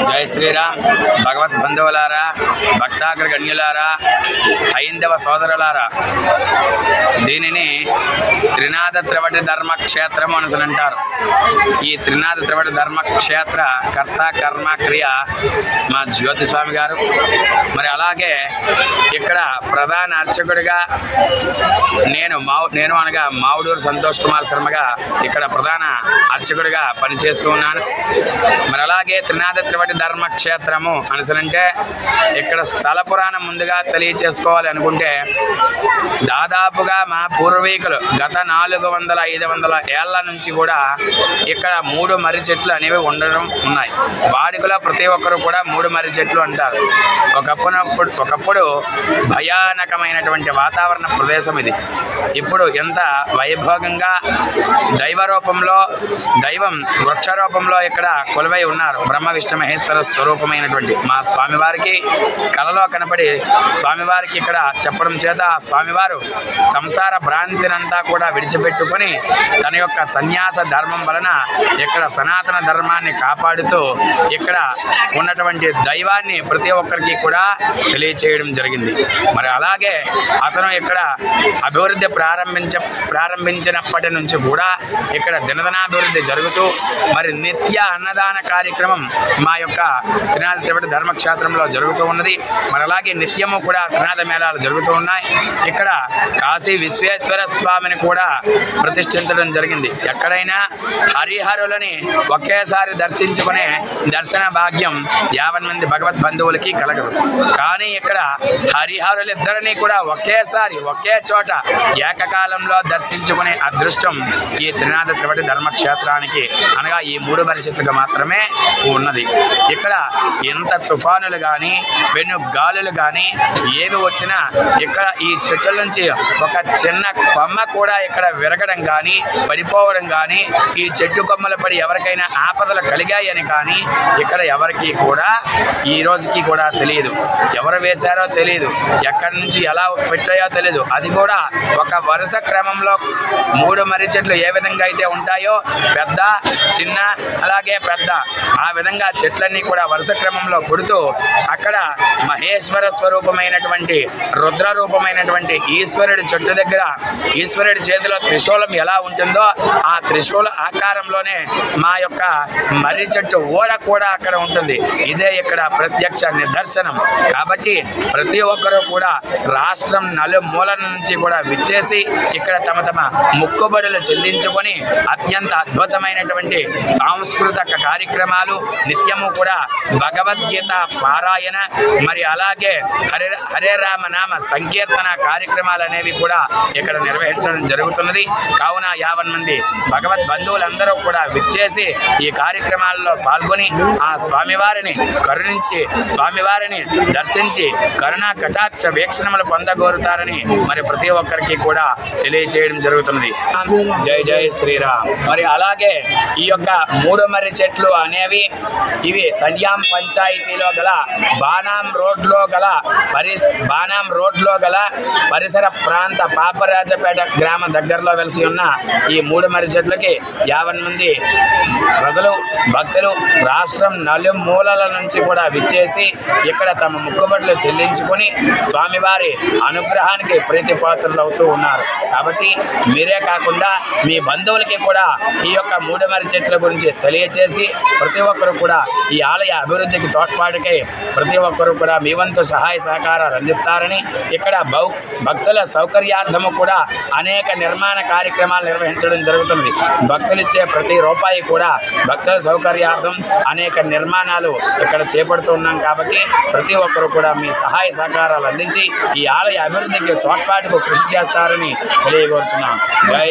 జై శ్రీరామ్. భగవద్ బంధువులారా, భక్తాగ్రగణ్యులారా, హైందవ సోదరులారా, దీనిని త్రినాథ త్రివటి ధర్మక్షేత్రం అని అంటారు. ఈ త్రినాథ త్రివటి ధర్మక్షేత్ర కర్త కర్మ క్రియ మా జ్యోతిస్వామి గారు. మరి అలాగే ఇక్కడ ప్రధాన అర్చకుడిగా నేను అనగా మావుడూరు సంతోష్ కుమార్ శర్మగా ఇక్కడ ప్రధాన అర్చకుడిగా పనిచేస్తూ ఉన్నాను. మరి అలాగే త్రినాథ త్రివటి ధర్మక్షేత్రము అనుసరంటే ఇక్కడ స్థల పురాణం ముందుగా తెలియచేసుకోవాలి అనుకుంటే దాదాపుగా మా పూర్వీకులు గత 400-500 ఏళ్ల నుంచి కూడా ఇక్కడ 3 మర్రి చెట్లు అనేవి ఉండడం ఉన్నాయి. వాడికలో ప్రతి ఒక్కరు కూడా 3 మర్రి చెట్లు అంటారు. ఒకప్పుడు భయానకమైనటువంటి వాతావరణ ప్రదేశం ఇది. ఇప్పుడు ఎంత వైభోగంగా దైవం వృక్షరూపంలో ఇక్కడ కొలువై ఉన్నారు. బ్రహ్మ విష్ణు మహేశ్వర స్వరూపమైనటువంటి మా స్వామివారికి కలలో కనపడి స్వామివారికి ఇక్కడ చెప్పడం చేత స్వామివారు సంసార భ్రాంతినంతా కూడా విడిచిపెట్టుకొని తన యొక్క సన్యాస ధర్మం వలన ఇక్కడ సనాతన ధర్మాన్ని కాపాడుతూ ఇక్కడ ఉన్నటువంటి దైవాన్ని ప్రతి ఒక్కరికి కూడా తెలియచేయడం జరిగింది. మరి అలాగే అతను ఇక్కడ అభివృద్ధి ప్రారంభించినప్పటి నుంచి కూడా ఇక్కడ దినదినాభివృద్ధి జరుగుతూ మరి నిత్య అన్నదాన కార్యక్రమం మా యొక్క త్రినాథ త్రివటి ధర్మక్షేత్రంలో జరుగుతూ ఉన్నది. మరి అలాగే నిత్యము కూడా త్రినాథ మేళాలు జరుగుతూ ఉన్నాయి. ఇక్కడ కాశీ విశ్వేశ్వర స్వామిని కూడా ప్రతిష్ఠించడం జరిగింది. ఎక్కడైనా హరిహరులని ఒకేసారి దర్శించుకునే దర్శన భాగ్యం 50 మంది భగవద్ బంధువులకి కలగదు. కానీ ఇక్కడ హరిహరులిద్దరినీ కూడా ఒకేసారి ఒకే చోట ఏకకాలంలో దర్శించుకునే అదృష్టం ఈ త్రినాథ త్రివటి ధర్మక్షేత్రానికి అనగా ఈ 3 మర్రి చెట్లుగా మాత్రమే ఉన్నది. ఇక్కడ ఎంత తుఫానులు కానీ పెను గాలులు కానీ ఏవి వచ్చినా ఇక్కడ ఈ చెట్ల నుంచి ఒక చిన్న కొమ్మ కూడా ఇక్కడ విరగడం కానీ పడిపోవడం కానీ ఈ చెట్టు కొమ్మలు పడి ఎవరికైనా ఆపదలు కలిగాయని కానీ ఇక్కడ ఎవరికి కూడా ఈ రోజుకి కూడా తెలియదు. ఎవరు వేశారో తెలియదు, ఎక్కడి నుంచి ఎలా పెట్టాయో తెలియదు. అది కూడా ఒక వరుస క్రమంలో 3 మర్రి చెట్లు ఏ విధంగా అయితే ఉంటాయో పెద్ద చిన్న అలాగే పెద్ద ఆ విధంగా చెట్లన్నీ కూడా వరుస క్రమంలో పుడుతూ అక్కడ మహేశ్వర స్వరూపమైనటువంటి రుద్ర రూపమైనటువంటి ఈశ్వరుడి చెట్టు దగ్గర ఈశ్వరుడి చేతిలో త్రిశూలం ఎలా ఉంటుందో ఆ త్రిశూల ఆకారంలోనే మా యొక్క మర్రి చెట్టు ఓడ కూడా అక్కడ ఉంటుంది. ఇదే ఇక్కడ ప్రత్యక్ష నిదర్శనం. కాబట్టి ప్రతి ఒక్కరూ కూడా రాష్ట్రం నలుమూలల నుంచి కూడా విచ్చేసి ఇక్కడ తమ ముక్కుబడులు చెల్లించుకొని అత్యంత అద్భుతమైనటువంటి సాంస్కృతిక కార్యక్రమాలు నిత్యము కూడా భగవద్గీత పారాయణ మరి అలాగే హరే రామ నామ సంకీర్తన కార్యక్రమాలు అనేవి కూడా ఇక్కడ నిర్వహించడం జరుగుతున్నది. కావున 50 మంది భగవద్ బంధువులందరూ కూడా విచ్చేసి ఈ కార్యక్రమాల్లో పాల్గొని ఆ స్వామివారిని కరుణించి స్వామివారిని దర్శించి కరుణా కటాక్ష వీక్షణములు పొందగోరుతారని మరి ప్రతి ఒక్కరికి కూడా తెలియచేయడం జరుగుతుంది. జై జై శ్రీరామ్. మరి అలాగే ఈ యొక్క 3 మర్రి చెట్లు అనేవి ఇవి తన్యాం పంచాయతీలో గల బాణాం రోడ్లో గల పరిసర ప్రాంత పాపరాజపేట గ్రామ దగ్గరలో వెలిసి ఉన్న ఈ 3 మర్రి చెట్లకి 50 మంది ప్రజలు భక్తులు రాష్ట్రం నలుమూలల నుంచి కూడా విచ్చేసి ఇక్కడ తమ ముక్కుబడులు చెల్లించుకొని స్వామివారి అనుగ్రహానికి ప్రీతిపాత్రులు అవుతూ ఉన్నారు. కాబట్టి మీరే కాకుండా మీ బంధువులకి కూడా ఈ యొక్క 3 మర్రి చెట్ల గురించి తెలియచేసి ప్రతి ఒక్కరు కూడా ఈ ఆలయ అభివృద్ధికి తోడ్పాటుకై ప్రతి ఒక్కరు కూడా మీ వంతు సహాయ సహకారాలు అందిస్తారని ఇక్కడ భక్తుల సౌకర్యార్థము కూడా అనేక నిర్మాణ కార్యక్రమాలు నిర్వహించడం జరుగుతుంది. భక్తులిచ్చే ప్రతి రూపాయి కూడా భక్తుల సౌకర్యార్థం అనేక నిర్మాణాలు ఇక్కడ చేపడుతున్నాం. కాబట్టి ప్రతి ఒక్కరు కూడా మీ సహాయ సహకారాలు అందించి ఈ ఆలయ అభివృద్ధికి తోడ్పాటుకు కృషి చేస్తారని తెలియగోరుచున్నాం. జై